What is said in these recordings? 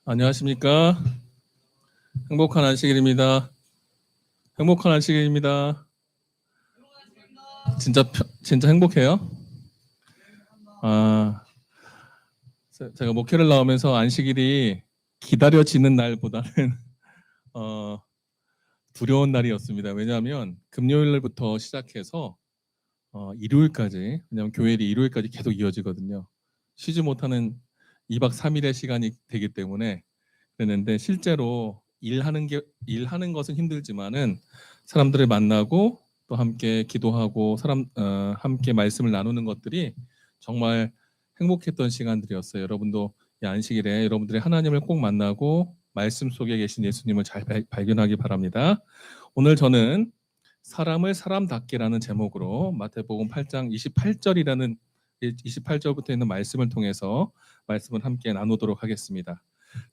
안녕하십니까? 행복한 안식일입니다. 행복한 안식일입니다. 진짜 행복해요? 아, 제가 목회를 나오면서 안식일이 기다려지는 날보다는 어, 두려운 날이었습니다. 왜냐하면 금요일부터 시작해서 일요일까지, 왜냐하면 교회일이 일요일까지 계속 이어지거든요. 쉬지 못하는 2박 3일의 시간이 되기 때문에 그랬는데 실제로 일하는 것은 힘들지만은 사람들을 만나고 또 함께 기도하고 함께 말씀을 나누는 것들이 정말 행복했던 시간들이었어요. 여러분도 이 안식일에 여러분들이 하나님을 꼭 만나고 말씀 속에 계신 예수님을 잘 발견하기 바랍니다. 오늘 저는 사람을 사람답게라는 제목으로 마태복음 8장 28절부터 있는 말씀을 통해서 말씀을 함께 나누도록 하겠습니다.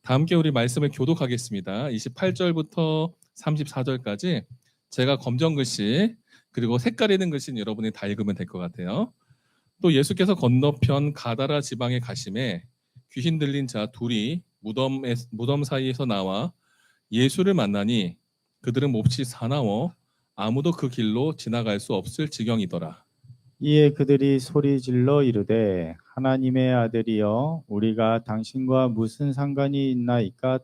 다 함께 우리 말씀을 교독하겠습니다. 28절부터 34절까지 제가 검정 글씨 그리고 색깔 있는 글씨는 여러분이 다 읽으면 될 것 같아요. 또 예수께서 건너편 가다라 지방에 가심에 귀신 들린 자 둘이 무덤 사이에서 나와 예수를 만나니 그들은 몹시 사나워 아무도 그 길로 지나갈 수 없을 지경이더라. 이에 그들이 소리질러 이르되 하나님의 아들이여 우리가 당신과 무슨 상관이 있나이까?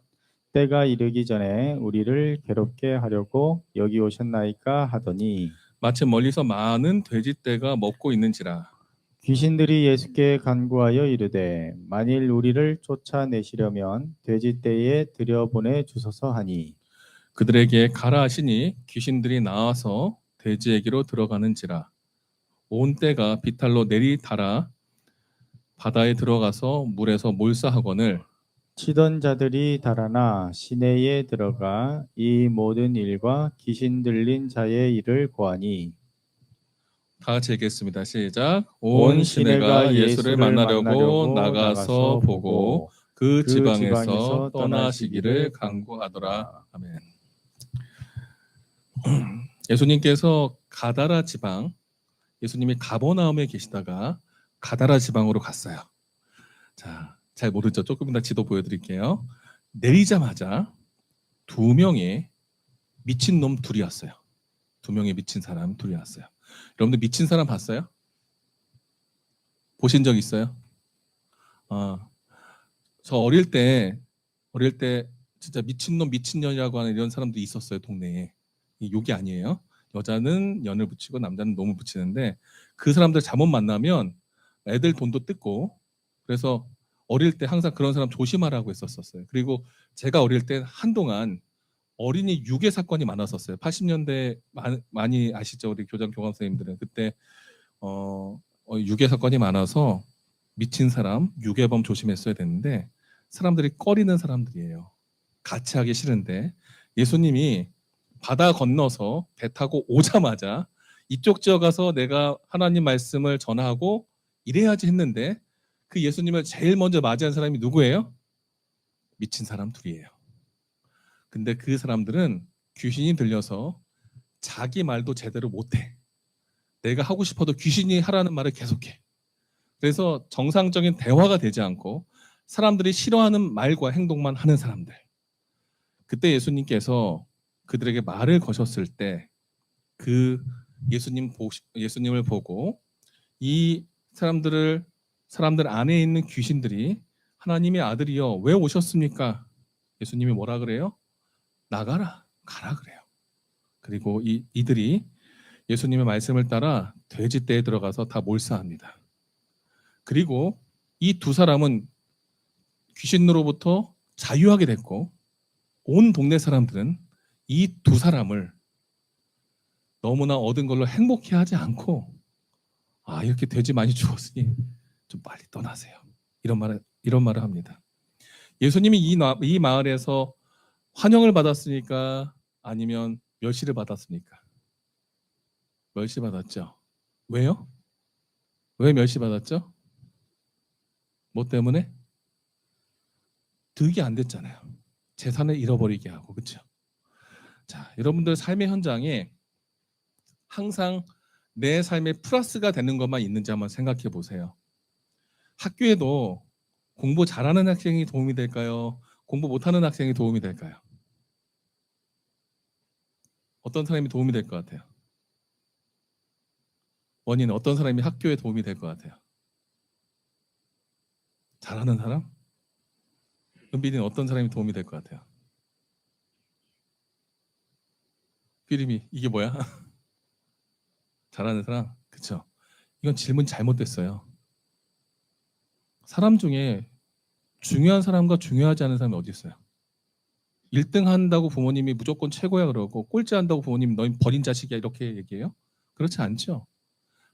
때가 이르기 전에 우리를 괴롭게 하려고 여기 오셨나이까 하더니 마침 멀리서 많은 돼지떼가 먹고 있는지라. 귀신들이 예수께 간구하여 이르되 만일 우리를 쫓아내시려면 돼지떼에 들여보내 주소서 하니 그들에게 가라 하시니 귀신들이 나와서 돼지에게로 들어가는지라. 온 떼가 비탈로 내리달아 바다에 들어가서 물에서 몰사하거늘 치던 자들이 달아나 시내에 들어가 이 모든 일과 귀신 들린 자의 일을 고하니 다 같이 읽겠습니다. 시작. 온 온 시내가 예수를 만나려고 나가서 보고 그 지방에서 떠나시기를 간구하더라. 아멘. 예수님께서 가다라 지방, 예수님이 가버나움에 계시다가 가다라 지방으로 갔어요. 자, 잘 모르죠? 조금 이따 지도 보여드릴게요. 내리자마자 두 명의 미친놈 둘이 왔어요. 두 명의 미친 사람 둘이 왔어요. 여러분들 미친 사람 봤어요? 보신 적 있어요? 저 어릴 때 진짜 미친놈 미친년이라고 하는 이런 사람도 있었어요, 동네에. 욕이 아니에요. 여자는 연을 붙이고 남자는 놈을 붙이는데 그 사람들 잘못 만나면 애들 돈도 뜯고, 그래서 어릴 때 항상 그런 사람 조심하라고 했었어요. 그리고 제가 어릴 때 한동안 어린이 유괴 사건이 많았었어요. 80년대 많이 아시죠? 우리 교장 교감 선생님들은 그때 유괴 사건이 많아서 미친 사람, 유괴범 조심했어야 되는데 사람들이 꺼리는 사람들이에요. 같이 하기 싫은데 예수님이 바다 건너서 배 타고 오자마자 이쪽 지역 가서 내가 하나님 말씀을 전하고 이래야지 했는데 그 예수님을 제일 먼저 맞이한 사람이 누구예요? 미친 사람 둘이에요. 근데 그 사람들은 귀신이 들려서 자기 말도 제대로 못해. 내가 하고 싶어도 귀신이 하라는 말을 계속해. 그래서 정상적인 대화가 되지 않고 사람들이 싫어하는 말과 행동만 하는 사람들. 그때 그들에게 말을 거셨을 때 그 예수님을 보고 이 사람들 안에 있는 귀신들이 하나님의 아들이여 왜 오셨습니까? 예수님이 뭐라 그래요? 나가라, 가라 그래요. 그리고 이들이 예수님의 말씀을 따라 돼지떼에 들어가서 다 몰사합니다. 그리고 이 두 사람은 귀신으로부터 자유하게 됐고 온 동네 사람들은 이 두 사람을 너무나 얻은 걸로 행복해하지 않고 이렇게 돼지 많이 죽었으니 좀 빨리 떠나세요. 이런 말을 합니다. 예수님이 이 마을에서 환영을 받았으니까 아니면 멸시를 받았습니까? 멸시받았죠. 왜요? 왜 멸시받았죠? 뭐 때문에? 득이 안 됐잖아요. 재산을 잃어버리게 하고, 그렇죠? 자, 여러분들 삶의 현장에 항상 내 삶에 플러스가 되는 것만 있는지 한번 생각해 보세요. 학교에도 공부 잘하는 학생이 도움이 될까요? 공부 못하는 학생이 도움이 될까요? 어떤 사람이 도움이 될 것 같아요? 원인 어떤 사람이 학교에 도움이 될 것 같아요? 잘하는 사람? 은빈이는 어떤 사람이 도움이 될 것 같아요? 피림이 이게 뭐야? 잘하는 사람? 그쵸? 이건 질문 잘못됐어요. 사람 중에 중요한 사람과 중요하지 않은 사람이 어디 있어요? 1등 한다고 부모님이 무조건 최고야 그러고 꼴찌 한다고 부모님이 너희 버린 자식이야 이렇게 얘기해요? 그렇지 않죠.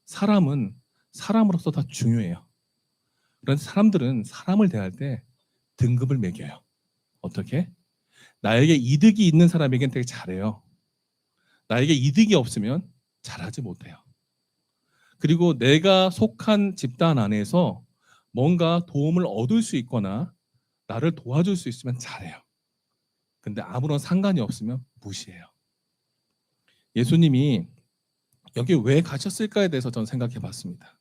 사람은 사람으로서 다 중요해요. 그런 사람들은 사람을 대할 때 등급을 매겨요. 어떻게? 나에게 이득이 있는 사람에겐 되게 잘해요. 나에게 이득이 없으면 잘하지 못해요. 그리고 내가 속한 집단 안에서 뭔가 도움을 얻을 수 있거나 나를 도와줄 수 있으면 잘해요. 근데 아무런 상관이 없으면 무시해요. 예수님이 여기 왜 가셨을까에 대해서 저는 생각해 봤습니다.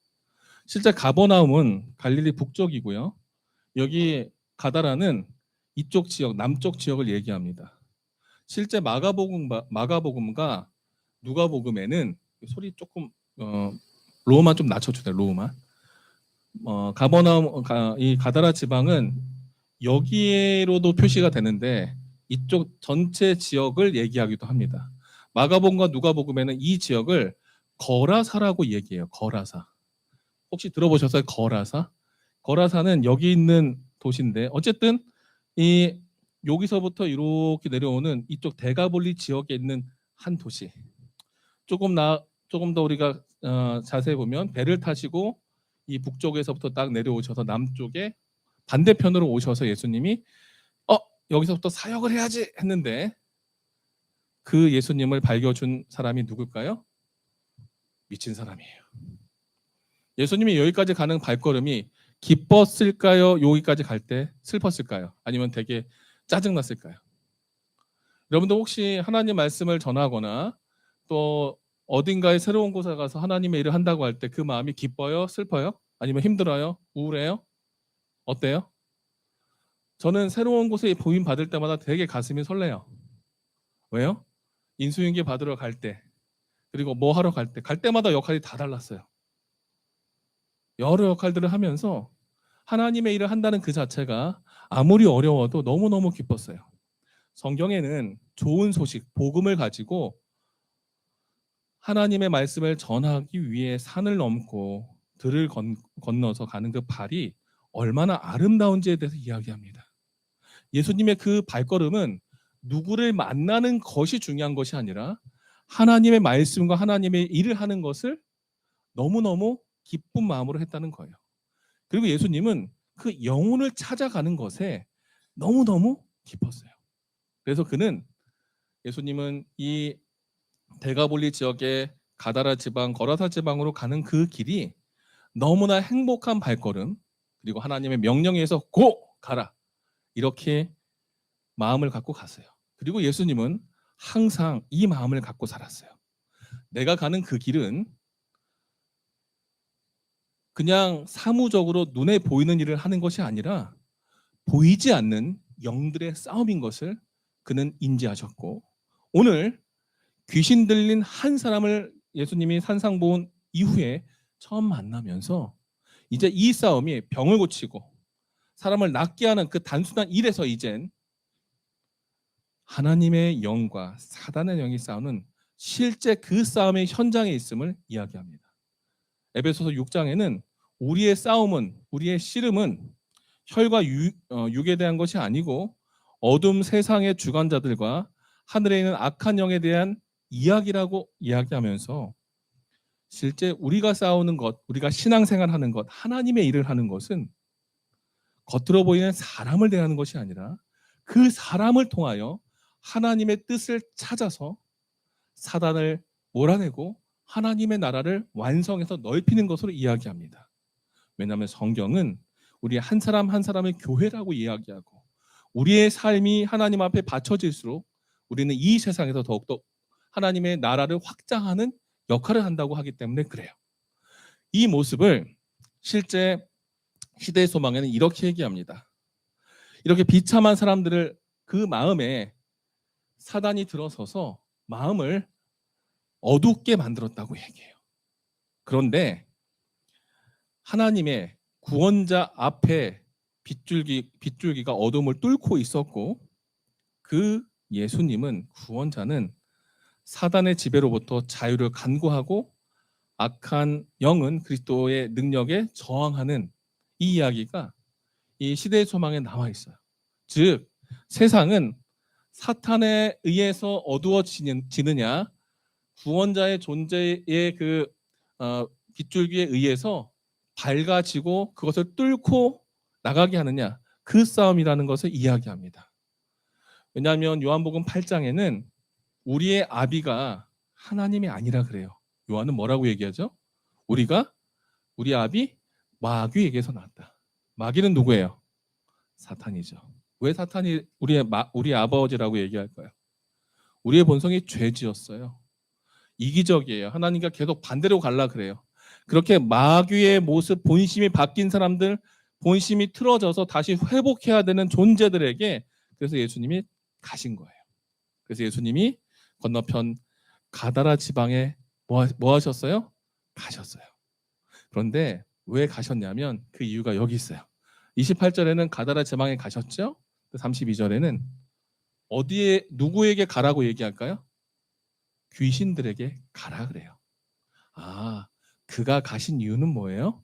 실제 가버나움은 갈릴리 북쪽이고요. 여기 가다라는 이쪽 지역, 남쪽 지역을 얘기합니다. 실제 마가복음과 누가복음에는 소리 조금 로우만 좀 낮춰주세요. 로우만. 가버나움 이 가다라 지방은 여기로도 표시가 되는데 이쪽 전체 지역을 얘기하기도 합니다. 마가복음과 누가복음에는 이 지역을 거라사라고 얘기해요. 거라사. 혹시 들어보셨어요? 거라사? 거라사는 여기 있는 도시인데 어쨌든 이 여기서부터 이렇게 내려오는 이쪽 대가볼리 지역에 있는 한 도시. 조금 더 우리가 자세히 보면 배를 타시고 이 북쪽에서부터 딱 내려오셔서 남쪽에 반대편으로 오셔서 예수님이 여기서부터 사역을 해야지 했는데 그 예수님을 밝혀준 사람이 누굴까요? 미친 사람이에요. 예수님이 여기까지 가는 발걸음이 기뻤을까요? 여기까지 갈 때 슬펐을까요? 아니면 되게 짜증났을까요? 여러분들 혹시 하나님 말씀을 전하거나 또 어딘가에 새로운 곳에 가서 하나님의 일을 한다고 할 때 그 마음이 기뻐요? 슬퍼요? 아니면 힘들어요? 우울해요? 어때요? 저는 새로운 곳에 보임 받을 때마다 되게 가슴이 설레요. 왜요? 인수인계 받으러 갈 때, 그리고 뭐 하러 갈 때마다 역할이 다 달랐어요. 여러 역할들을 하면서 하나님의 일을 한다는 그 자체가 아무리 어려워도 너무너무 기뻤어요. 성경에는 좋은 소식, 복음을 가지고 하나님의 말씀을 전하기 위해 산을 넘고 들을 건너서 가는 그 발이 얼마나 아름다운지에 대해서 이야기합니다. 예수님의 그 발걸음은 누구를 만나는 것이 중요한 것이 아니라 하나님의 말씀과 하나님의 일을 하는 것을 너무너무 기쁜 마음으로 했다는 거예요. 그리고 예수님은 그 영혼을 찾아가는 것에 너무너무 기뻤어요. 그래서 예수님은 이 데가볼리 지역의 가다라 지방, 거라사 지방으로 가는 그 길이 너무나 행복한 발걸음, 그리고 하나님의 명령에 의해서 고! 가라! 이렇게 마음을 갖고 갔어요. 그리고 예수님은 항상 이 마음을 갖고 살았어요. 내가 가는 그 길은 그냥 사무적으로 눈에 보이는 일을 하는 것이 아니라 보이지 않는 영들의 싸움인 것을 그는 인지하셨고, 오늘 귀신 들린 한 사람을 예수님이 산상 본 이후에 처음 만나면서 이제 이 싸움이 병을 고치고 사람을 낫게 하는 그 단순한 일에서 이젠 하나님의 영과 사단의 영이 싸우는 실제 그 싸움의 현장에 있음을 이야기합니다. 에베소서 6장에는 우리의 싸움은, 우리의 씨름은 혈과 육에 대한 것이 아니고 어둠 세상의 주관자들과 하늘에 있는 악한 영에 대한 이야기라고 이야기하면서 실제 우리가 싸우는 것, 우리가 신앙생활하는 것, 하나님의 일을 하는 것은 겉으로 보이는 사람을 대하는 것이 아니라 그 사람을 통하여 하나님의 뜻을 찾아서 사단을 몰아내고 하나님의 나라를 완성해서 넓히는 것으로 이야기합니다. 왜냐하면 성경은 우리 한 사람 한 사람의 교회라고 이야기하고 우리의 삶이 하나님 앞에 바쳐질수록 우리는 이 세상에서 더욱더 하나님의 나라를 확장하는 역할을 한다고 하기 때문에 그래요. 이 모습을 실제 시대의 소망에는 이렇게 얘기합니다. 이렇게 비참한 사람들을 그 마음에 사단이 들어서서 마음을 어둡게 만들었다고 얘기해요. 그런데 하나님의 구원자 앞에 빗줄기가 어둠을 뚫고 있었고, 그 예수님은, 구원자는 사단의 지배로부터 자유를 간구하고 악한 영은 그리스도의 능력에 저항하는 이 이야기가 이 시대의 소망에 나와 있어요. 즉 세상은 사탄에 의해서 어두워지느냐, 구원자의 존재의 그 빗줄기에 의해서 밝아지고 그것을 뚫고 나가게 하느냐, 그 싸움이라는 것을 이야기합니다. 왜냐하면 요한복음 8장에는 우리의 아비가 하나님이 아니라 그래요. 요한은 뭐라고 얘기하죠? 우리 아비 마귀에게서 났다. 마귀는 누구예요? 사탄이죠. 왜 사탄이 우리 아버지라고 얘기할까요? 우리의 본성이 죄지었어요. 이기적이에요. 하나님과 계속 반대로 갈라 그래요. 그렇게 마귀의 모습, 본심이 바뀐 사람들, 본심이 틀어져서 다시 회복해야 되는 존재들에게 그래서 예수님이 가신 거예요. 그래서 예수님이 건너편 가다라 지방에 뭐 하셨어요? 가셨어요. 그런데 왜 가셨냐면 그 이유가 여기 있어요. 28절에는 가다라 지방에 가셨죠? 32절에는 어디에, 누구에게 가라고 얘기할까요? 귀신들에게 가라 그래요. 아, 그가 가신 이유는 뭐예요?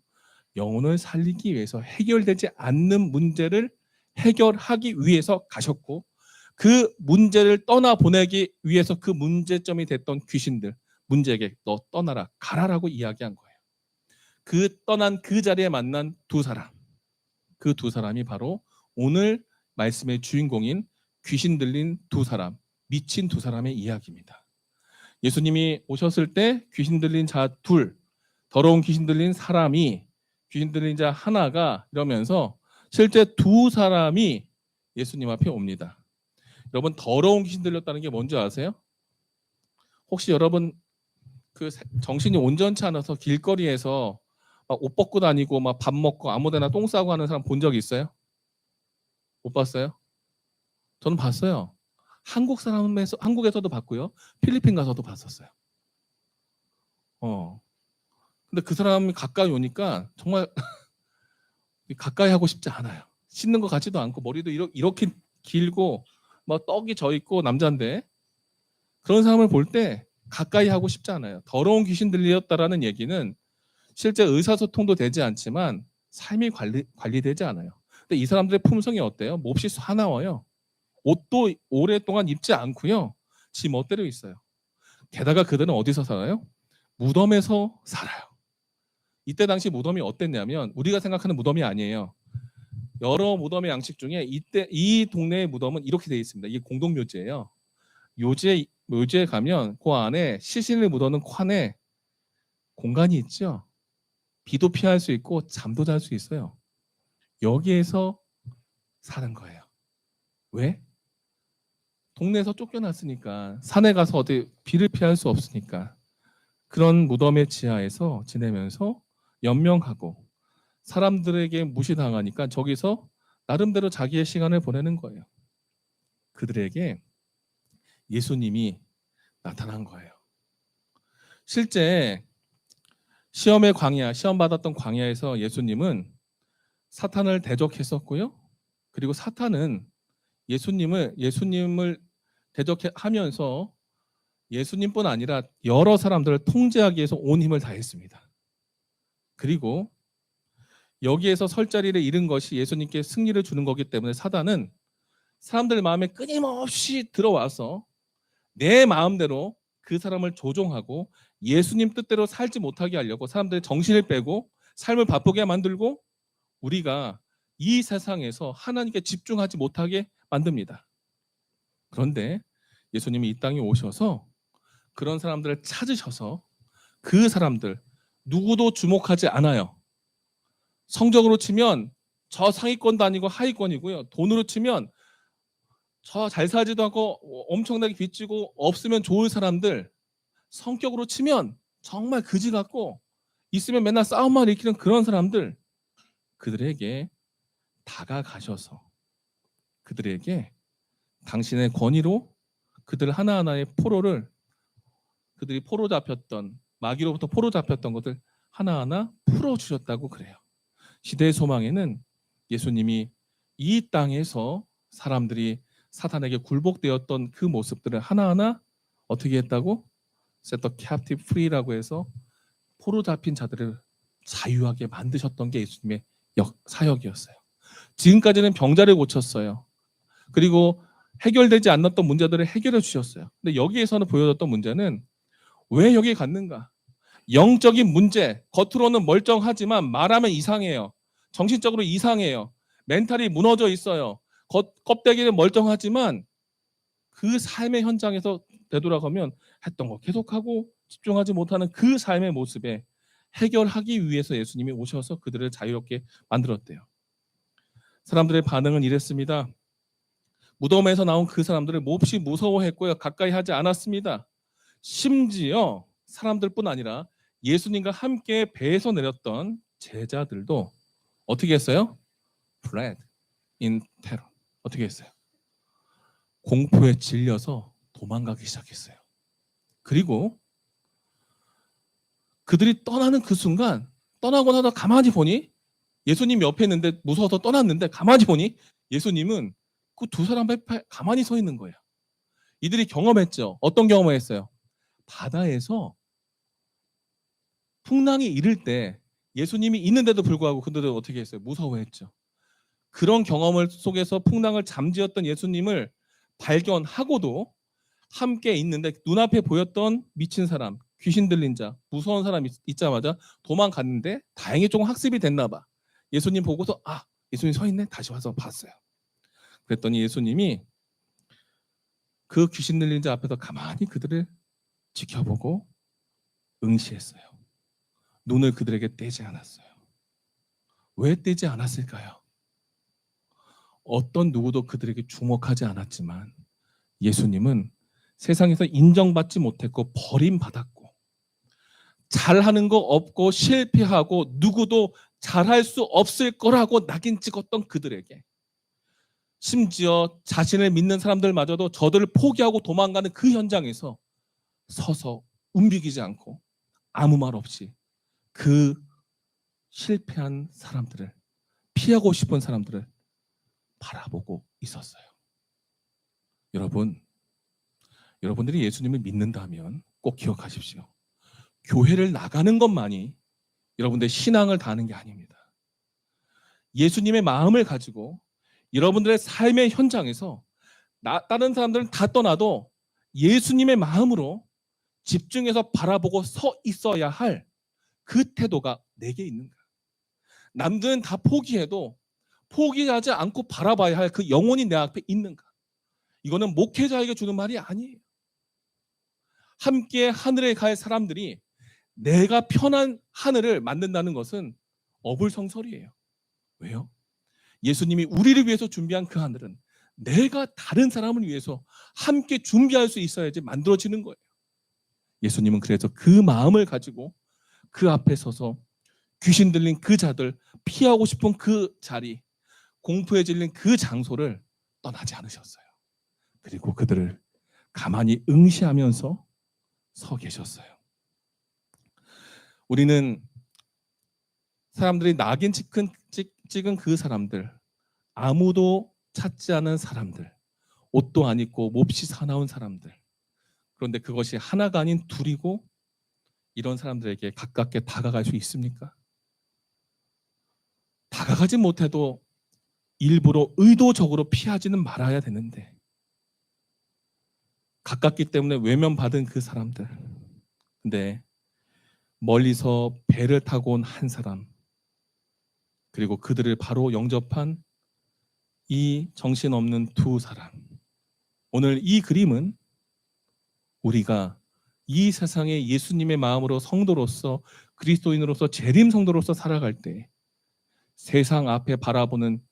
영혼을 살리기 위해서 해결되지 않는 문제를 해결하기 위해서 가셨고, 그 문제를 떠나보내기 위해서 그 문제점이 됐던 귀신들, 문제에게 너 떠나라, 가라라고 이야기한 거예요. 그 떠난 그 자리에 만난 두 사람, 그 두 사람이 바로 오늘 말씀의 주인공인 귀신 들린 두 사람, 미친 두 사람의 이야기입니다. 예수님이 오셨을 때 귀신 들린 자 둘, 더러운 귀신 들린 사람이, 귀신 들린 자 하나가, 이러면서 실제 두 사람이 예수님 앞에 옵니다. 여러분, 더러운 귀신 들렸다는 게 뭔지 아세요? 혹시 여러분 그 정신이 온전치 않아서 길거리에서 막 옷 벗고 다니고 막 밥 먹고 아무데나 똥 싸고 하는 사람 본 적 있어요? 못 봤어요? 저는 봤어요. 한국에서도 봤고요. 필리핀 가서도 봤었어요. 근데 그 사람이 가까이 오니까 정말 가까이 하고 싶지 않아요. 씻는 것 같지도 않고 머리도 이렇게 길고 막 떡이 져 있고 남자인데, 그런 사람을 볼 때 가까이 하고 싶지 않아요. 더러운 귀신 들렸다라는 얘기는 실제 의사소통도 되지 않지만 삶이 관리되지 않아요. 근데 이 사람들의 품성이 어때요? 몹시 사나워요. 옷도 오랫동안 입지 않고요. 지 멋대로 있어요. 게다가 그들은 어디서 살아요? 무덤에서 살아요. 이때 당시 무덤이 어땠냐면 우리가 생각하는 무덤이 아니에요. 여러 무덤의 양식 중에 이 동네의 무덤은 이렇게 되어 있습니다. 이게 공동묘지예요. 묘지에 가면 그 안에 시신을 묻어놓은 칸에 공간이 있죠. 비도 피할 수 있고 잠도 잘 수 있어요. 여기에서 사는 거예요. 왜? 동네에서 쫓겨났으니까, 산에 가서 어디 비를 피할 수 없으니까 그런 무덤의 지하에서 지내면서 연명하고 사람들에게 무시당하니까 저기서 나름대로 자기의 시간을 보내는 거예요. 그들에게 예수님이 나타난 거예요. 실제 시험 받았던 광야에서 예수님은 사탄을 대적했었고요. 그리고 사탄은 예수님을 대적하면서 예수님뿐 아니라 여러 사람들을 통제하기 위해서 온 힘을 다했습니다. 그리고 여기에서 설 자리를 잃은 것이 예수님께 승리를 주는 거기 때문에 사단은 사람들 마음에 끊임없이 들어와서 내 마음대로 그 사람을 조종하고 예수님 뜻대로 살지 못하게 하려고 사람들의 정신을 빼고 삶을 바쁘게 만들고 우리가 이 세상에서 하나님께 집중하지 못하게 만듭니다. 그런데 예수님이 이 땅에 오셔서 그런 사람들을 찾으셔서 그 사람들 누구도 주목하지 않아요. 성적으로 치면 저 상위권도 아니고 하위권이고요. 돈으로 치면 저 잘 살지도 않고 엄청나게 빚지고 없으면 좋을 사람들, 성격으로 치면 정말 그지 같고 있으면 맨날 싸움만 일으키는 그런 사람들, 그들에게 다가가셔서 그들에게 당신의 권위로 그들 하나하나의 그들이 포로 잡혔던, 마귀로부터 포로 잡혔던 것을 하나하나 풀어주셨다고 그래요. 시대의 소망에는 예수님이 이 땅에서 사람들이 사탄에게 굴복되었던 그 모습들을 하나하나 어떻게 했다고? Set the captive free라고 해서 포로 잡힌 자들을 자유하게 만드셨던 게 예수님의 사역이었어요. 지금까지는 병자를 고쳤어요. 그리고 해결되지 않았던 문제들을 해결해 주셨어요. 근데 여기에서는 보여줬던 문제는 왜 여기 갔는가? 영적인 문제, 겉으로는 멀쩡하지만 말하면 이상해요. 정신적으로 이상해요. 멘탈이 무너져 있어요. 껍데기는 멀쩡하지만 그 삶의 현장에서 되돌아가면 했던 거 계속하고 집중하지 못하는 그 삶의 모습에 해결하기 위해서 예수님이 오셔서 그들을 자유롭게 만들었대요. 사람들의 반응은 이랬습니다. 무덤에서 나온 그 사람들을 몹시 무서워했고요. 가까이 하지 않았습니다. 심지어 사람들뿐 아니라 예수님과 함께 배에서 내렸던 제자들도 어떻게 했어요? fled in terror. 어떻게 했어요? 공포에 질려서 도망가기 시작했어요. 그리고 그들이 떠나는 그 순간 떠나고 나서 가만히 보니 예수님 옆에 있는데 무서워서 떠났는데 가만히 보니 예수님은 그 두 사람 옆에 가만히 서 있는 거예요. 이들이 경험했죠. 어떤 경험을 했어요? 바다에서 풍랑이 일을 때 예수님이 있는데도 불구하고 그들은 어떻게 했어요? 무서워했죠. 그런 경험을 속에서 풍랑을 잠재웠던 예수님을 발견하고도 함께 있는데 눈앞에 보였던 미친 사람, 귀신 들린 자, 무서운 사람 있자마자 도망갔는데 다행히 조금 학습이 됐나 봐. 예수님 보고서 예수님 서 있네. 다시 와서 봤어요. 그랬더니 예수님이 그 귀신 들린 자 앞에서 가만히 그들을 지켜보고 응시했어요. 눈을 그들에게 떼지 않았어요. 왜 떼지 않았을까요? 어떤 누구도 그들에게 주목하지 않았지만 예수님은 세상에서 인정받지 못했고 버림받았고 잘하는 거 없고 실패하고 누구도 잘할 수 없을 거라고 낙인 찍었던 그들에게 심지어 자신을 믿는 사람들마저도 저들을 포기하고 도망가는 그 현장에서 서서 움직이지 않고 아무 말 없이 그 실패한 사람들을 피하고 싶은 사람들을 바라보고 있었어요. 여러분들이 예수님을 믿는다면 꼭 기억하십시오. 교회를 나가는 것만이 여러분들의 신앙을 다하는 게 아닙니다. 예수님의 마음을 가지고 여러분들의 삶의 현장에서 다른 사람들은 다 떠나도 예수님의 마음으로 집중해서 바라보고 서 있어야 할 그 태도가 내게 있는가? 남들은 다 포기해도 포기하지 않고 바라봐야 할 그 영혼이 내 앞에 있는가? 이거는 목회자에게 주는 말이 아니에요. 함께 하늘에 갈 사람들이 내가 편한 하늘을 만든다는 것은 어불성설이에요. 왜요? 예수님이 우리를 위해서 준비한 그 하늘은 내가 다른 사람을 위해서 함께 준비할 수 있어야지 만들어지는 거예요. 예수님은 그래서 그 마음을 가지고 그 앞에 서서 귀신 들린 그 자들, 피하고 싶은 그 자리, 공포에 질린 그 장소를 떠나지 않으셨어요. 그리고 그들을 가만히 응시하면서 서 계셨어요. 우리는 사람들이 낙인 찍은 그 사람들, 아무도 찾지 않은 사람들, 옷도 안 입고 몹시 사나운 사람들, 그런데 그것이 하나가 아닌 둘이고 이런 사람들에게 가깝게 다가갈 수 있습니까? 다가가지 못해도 일부러 의도적으로 피하지는 말아야 되는데 가깝기 때문에 외면받은 그 사람들, 근데 멀리서 배를 타고 온 한 사람, 그리고 그들을 바로 영접한 이 정신없는 두 사람, 오늘 이 그림은 우리가 이 세상에 예수님의 마음으로 성도로서 그리스도인으로서 재림 성도로서 살아갈 때 세상 앞에 바라보는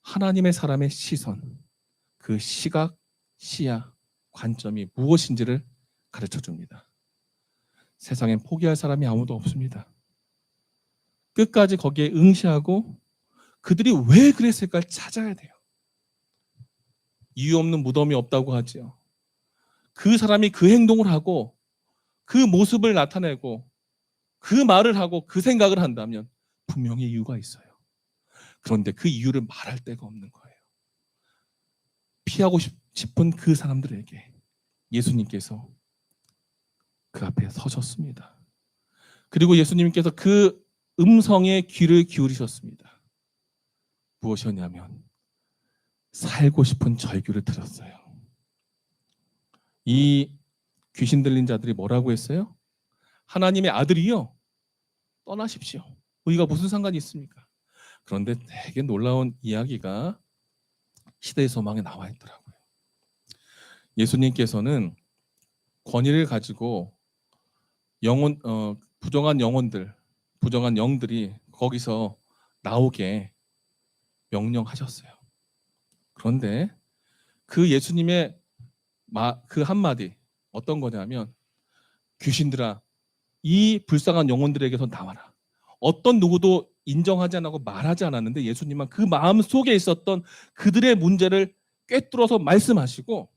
하나님의 사람의 시선, 그 시각, 시야, 관점이 무엇인지를 가르쳐 줍니다. 세상엔 포기할 사람이 아무도 없습니다. 끝까지 거기에 응시하고 그들이 왜 그랬을까를 찾아야 돼요. 이유 없는 무덤이 없다고 하지요. 그 사람이 그 행동을 하고 그 모습을 나타내고 그 말을 하고 그 생각을 한다면 분명히 이유가 있어요. 그런데 그 이유를 말할 데가 없는 거예요. 피하고 싶은 그 사람들에게 예수님께서 그 앞에 서셨습니다. 그리고 예수님께서 그 음성에 귀를 기울이셨습니다. 무엇이었냐면 살고 싶은 절규를 들었어요. 이 귀신 들린 자들이 뭐라고 했어요? 하나님의 아들이요, 떠나십시오. 우리가 무슨 상관이 있습니까? 그런데 되게 놀라운 이야기가 시대의 소망에 나와 있더라고요. 예수님께서는 권위를 가지고 부정한 영혼들, 부정한 영들이 거기서 나오게 명령하셨어요. 그런데 그 예수님의 그 한마디 어떤 거냐면, 귀신들아, 이 불쌍한 영혼들에게서 나와라. 어떤 누구도 인정하지 않고 말하지 않았는데 예수님은 그 마음 속에 있었던 그들의 문제를 꿰뚫어서 말씀하시고,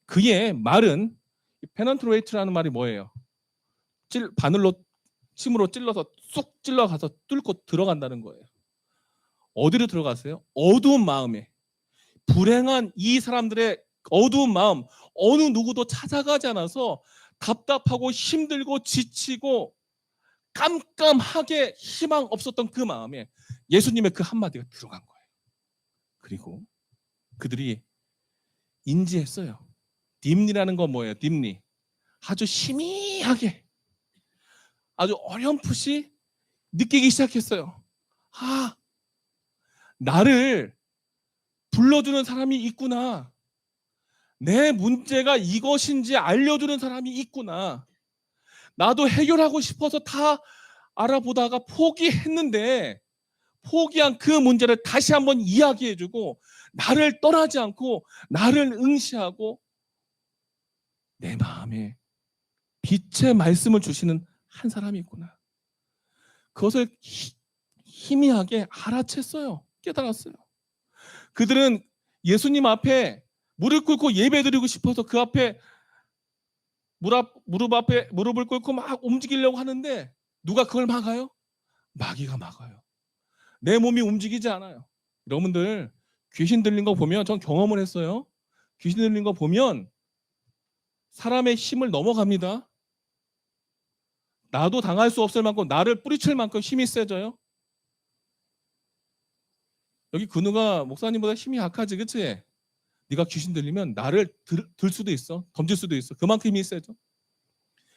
그의 말은, 페넌트레이트라는 말이 뭐예요? 바늘로 침으로 찔러서 쑥 찔러가서 뚫고 들어간다는 거예요. 어디로 들어갔어요? 어두운 마음에, 불행한 이 사람들의 어두운 마음, 어느 누구도 찾아가지 않아서 답답하고 힘들고 지치고 깜깜하게 희망 없었던 그 마음에 예수님의 그 한마디가 들어간 거예요. 그리고 그들이 인지했어요. 딤니라는 건 뭐예요? 딤니. 아주 희미하게, 아주 어렴풋이 느끼기 시작했어요. 아, 나를 불러주는 사람이 있구나. 내 문제가 이것인지 알려주는 사람이 있구나. 나도 해결하고 싶어서 다 알아보다가 포기했는데, 포기한 그 문제를 다시 한번 이야기해주고 나를 떠나지 않고 나를 응시하고 내 마음에 빛의 말씀을 주시는 한 사람이 있구나. 그것을 희미하게 알아챘어요. 깨달았어요. 그들은 예수님 앞에 무릎 꿇고 예배드리고 싶어서 그 앞에 무릎 앞에 무릎을 꿇고 막 움직이려고 하는데 누가 그걸 막아요? 마귀가 막아요. 내 몸이 움직이지 않아요. 여러분들, 귀신 들린 거 보면, 전 경험을 했어요. 귀신 들린 거 보면 사람의 힘을 넘어갑니다. 나도 당할 수 없을 만큼, 나를 뿌리칠 만큼 힘이 세져요. 여기 근우가 목사님보다 힘이 약하지, 그치? 네가 귀신 들리면 나를 들 수도 있어. 던질 수도 있어. 그만큼 힘이 세져.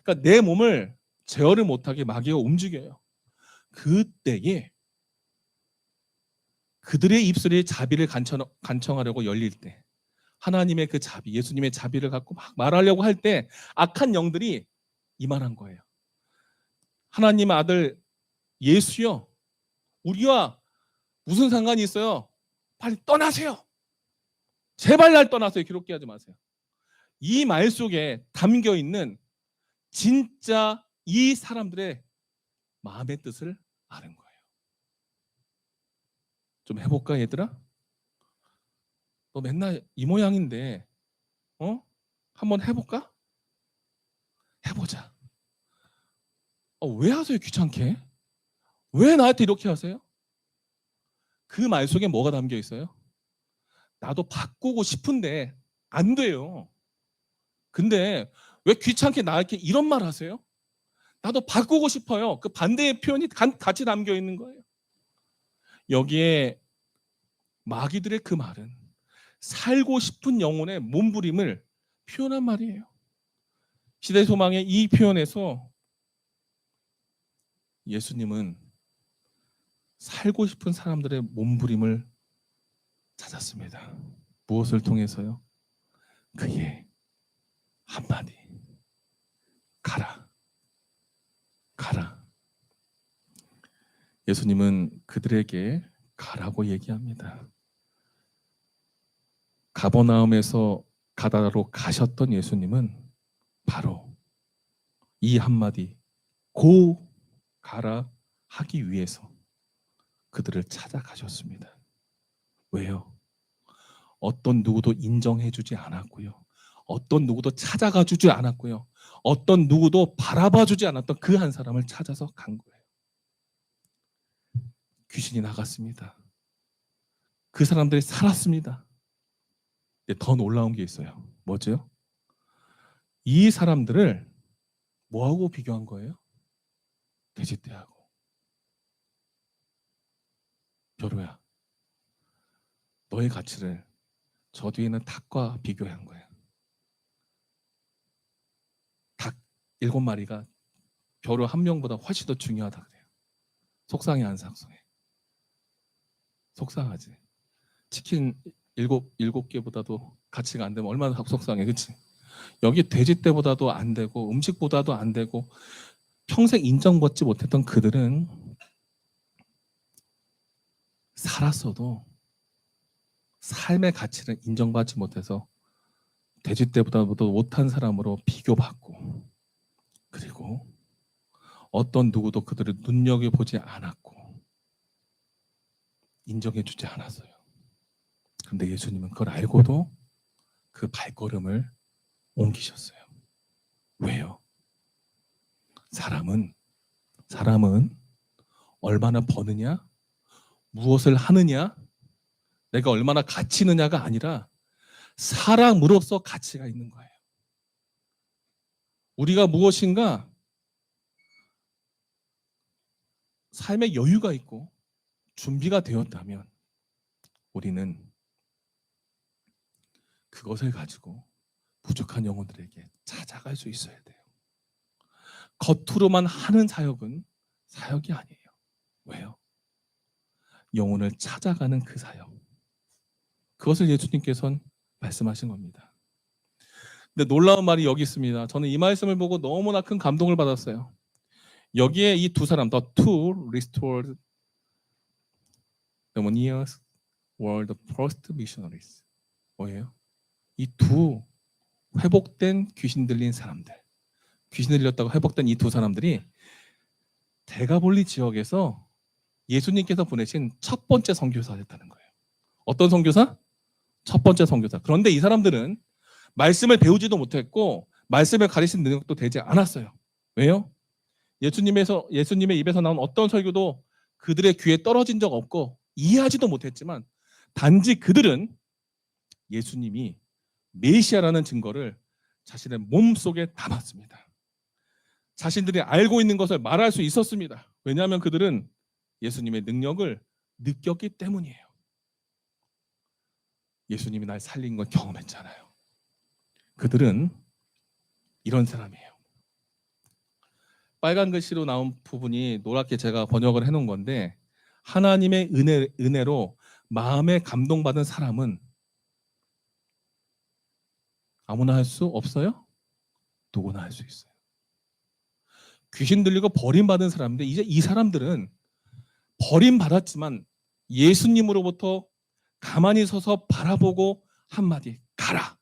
그러니까 내 몸을 제어를 못하게 마귀가 움직여요. 그때에 그들의 입술이 자비를 간청하려고 열릴 때, 하나님의 그 자비, 예수님의 자비를 갖고 막 말하려고 할 때 악한 영들이 이만한 거예요. 하나님 아들 예수요, 우리와 무슨 상관이 있어요? 빨리 떠나세요. 제발 날 떠나세요. 괴롭게 하지 마세요. 이 말 속에 담겨 있는 진짜 이 사람들의 마음의 뜻을 아는 거예요. 좀 해볼까, 얘들아? 너 맨날 이 모양인데 한번 해볼까? 해보자. 왜 하세요, 귀찮게? 왜 나한테 이렇게 하세요? 그 말 속에 뭐가 담겨 있어요? 나도 바꾸고 싶은데 안 돼요. 근데 왜 귀찮게 나한테 이런 말 하세요? 나도 바꾸고 싶어요. 그 반대의 표현이 같이 담겨 있는 거예요. 여기에 마귀들의 그 말은 살고 싶은 영혼의 몸부림을 표현한 말이에요. 시대 소망의 이 표현에서 예수님은 살고 싶은 사람들의 몸부림을 찾았습니다. 무엇을 통해서요? 그의 한마디. 가라. 가라. 예수님은 그들에게 가라고 얘기합니다. 가버나움에서 가다라로 가셨던 예수님은 바로 이 한마디, 고 가라 하기 위해서 그들을 찾아가셨습니다. 왜요? 어떤 누구도 인정해주지 않았고요. 어떤 누구도 찾아가 주지 않았고요. 어떤 누구도 바라봐 주지 않았던 그 한 사람을 찾아서 간 거예요. 귀신이 나갔습니다. 그 사람들이 살았습니다. 근데 더 놀라운 게 있어요. 뭐죠? 이 사람들을 뭐하고 비교한 거예요? 돼지떼하고. 벼루야, 너의 가치를 저 뒤에 있는 닭과 비교한 거예요. 닭 7마리가 벼루 한 명보다 훨씬 더 중요하다 그래요. 속상해 안 속상해? 속상하지. 치킨 7개보다도 가치가 안 되면 얼마나 속상해, 그치? 여기 돼지떼보다도 안 되고 음식보다도 안 되고 평생 인정받지 못했던 그들은 살았어도 삶의 가치를 인정받지 못해서 돼지떼보다도 못한 사람으로 비교받고, 그리고 어떤 누구도 그들을 눈여겨보지 않았고 인정해주지 않았어요. 그런데 예수님은 그걸 알고도 그 발걸음을 옮기셨어요. 왜요? 사람은 얼마나 버느냐, 무엇을 하느냐, 내가 얼마나 가치 있느냐가 아니라 사람으로서 가치가 있는 거예요. 우리가 무엇인가 삶의 여유가 있고 준비가 되었다면 우리는 그것을 가지고 부족한 영혼들에게 찾아갈 수 있어야 돼요. 겉으로만 하는 사역은 사역이 아니에요. 왜요? 영혼을 찾아가는 그 사역. 그것을 예수님께서는 말씀하신 겁니다. 근데 놀라운 말이 여기 있습니다. 저는 이 말씀을 보고 너무나 큰 감동을 받았어요. 여기에 이 두 사람, the two restored demoniacs were the first missionaries. 뭐예요? 이 두 회복된 귀신 들린 사람들, 귀신 들렸다고 회복된 이 두 사람들이 대가볼리 지역에서 예수님께서 보내신 첫 번째 선교사였다는 거예요. 어떤 선교사? 첫 번째 선교사. 그런데 이 사람들은 말씀을 배우지도 못했고 말씀을 가르치는 능력도 되지 않았어요. 왜요? 예수님의 입에서 나온 어떤 설교도 그들의 귀에 떨어진 적 없고 이해하지도 못했지만 단지 그들은 예수님이 메시아라는 증거를 자신의 몸속에 담았습니다. 자신들이 알고 있는 것을 말할 수 있었습니다. 왜냐하면 그들은 예수님의 능력을 느꼈기 때문이에요. 예수님이 날 살린 걸 경험했잖아요. 그들은 이런 사람이에요. 빨간 글씨로 나온 부분이 노랗게 제가 번역을 해놓은 건데, 하나님의 은혜로 마음에 감동받은 사람은 아무나 할 수 없어요? 누구나 할 수 있어요. 귀신 들리고 버림받은 사람인데 이제 이 사람들은 버림받았지만 예수님으로부터 가만히 서서 바라보고 한마디 가라.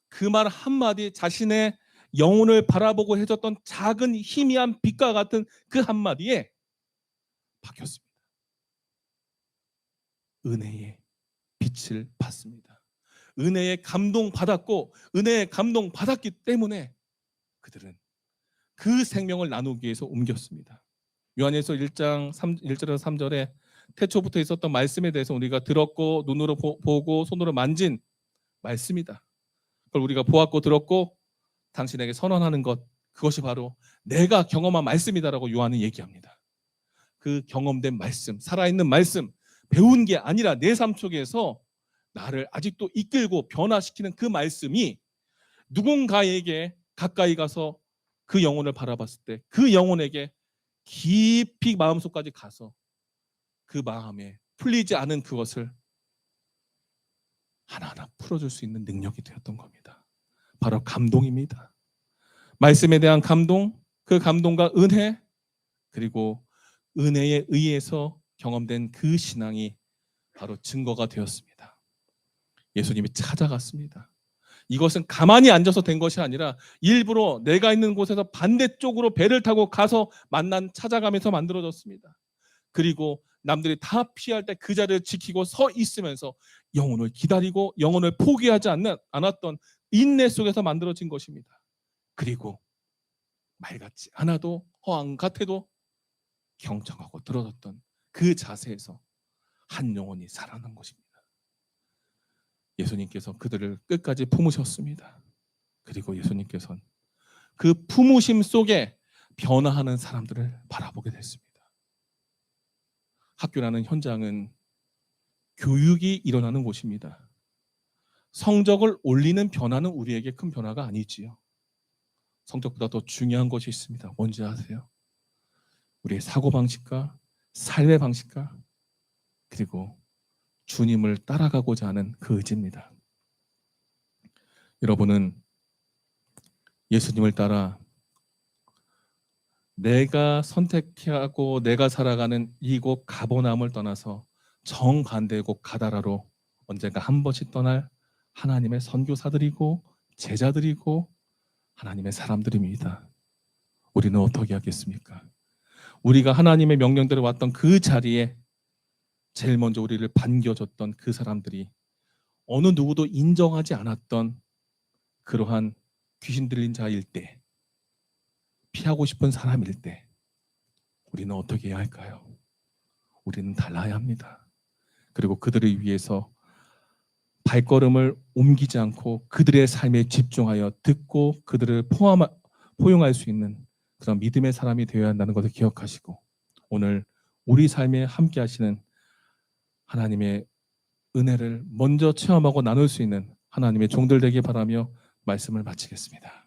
그 말 한마디, 자신의 영혼을 바라보고 해줬던 작은 희미한 빛과 같은 그 한마디에 바뀌었습니다. 은혜의 빛을 받습니다. 은혜에 감동받았고 은혜에 감동받았기 때문에 그들은 그 생명을 나누기 위해서 옮겼습니다. 요한일서 1장 1절에서 3절에 태초부터 있었던 말씀에 대해서 우리가 들었고 눈으로 보고 손으로 만진 말씀이다. 그걸 우리가 보았고 들었고 당신에게 선언하는 것, 그것이 바로 내가 경험한 말씀이다라고 요한은 얘기합니다. 그 경험된 말씀, 살아있는 말씀, 배운 게 아니라 내 삶 속에서 나를 아직도 이끌고 변화시키는 그 말씀이 누군가에게 가까이 가서 그 영혼을 바라봤을 때 그 영혼에게 깊이 마음속까지 가서 그 마음에 풀리지 않은 그것을 하나하나 풀어줄 수 있는 능력이 되었던 겁니다. 바로 감동입니다. 말씀에 대한 감동, 그 감동과 은혜, 그리고 은혜에 의해서 경험된 그 신앙이 바로 증거가 되었습니다. 예수님이 찾아갔습니다. 이것은 가만히 앉아서 된 것이 아니라 일부러 내가 있는 곳에서 반대쪽으로 배를 타고 가서 찾아가면서 만들어졌습니다. 그리고 남들이 다 피할 때 그 자리를 지키고 서 있으면서 영혼을 기다리고 영혼을 포기하지 않았던 인내 속에서 만들어진 것입니다. 그리고 말 같지 않아도 허황 같아도 경청하고 들어줬던 그 자세에서 한 영혼이 살아난 것입니다. 예수님께서 그들을 끝까지 품으셨습니다. 그리고 예수님께서는 그 품으심 속에 변화하는 사람들을 바라보게 됐습니다. 학교라는 현장은 교육이 일어나는 곳입니다. 성적을 올리는 변화는 우리에게 큰 변화가 아니지요. 성적보다 더 중요한 것이 있습니다. 뭔지 아세요? 우리의 사고방식과 삶의 방식과 그리고 주님을 따라가고자 하는 그 의지입니다. 여러분은 예수님을 따라 내가 선택하고 내가 살아가는 이곳 가버나움을 떠나서 정반대의 곳 가다라로 언젠가 한 번씩 떠날 하나님의 선교사들이고 제자들이고 하나님의 사람들입니다. 우리는 어떻게 하겠습니까? 우리가 하나님의 명령대로 왔던 그 자리에 제일 먼저 우리를 반겨줬던 그 사람들이 어느 누구도 인정하지 않았던 그러한 귀신 들린 자일 때, 피하고 싶은 사람일 때 우리는 어떻게 해야 할까요? 우리는 달라야 합니다. 그리고 그들을 위해서 발걸음을 옮기지 않고 그들의 삶에 집중하여 듣고 그들을 포용할 수 있는 그런 믿음의 사람이 되어야 한다는 것을 기억하시고, 오늘 우리 삶에 함께 하시는 하나님의 은혜를 먼저 체험하고 나눌 수 있는 하나님의 종들 되길 바라며 말씀을 마치겠습니다.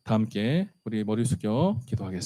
다 함께 우리 머리 숙여 기도하겠습니다.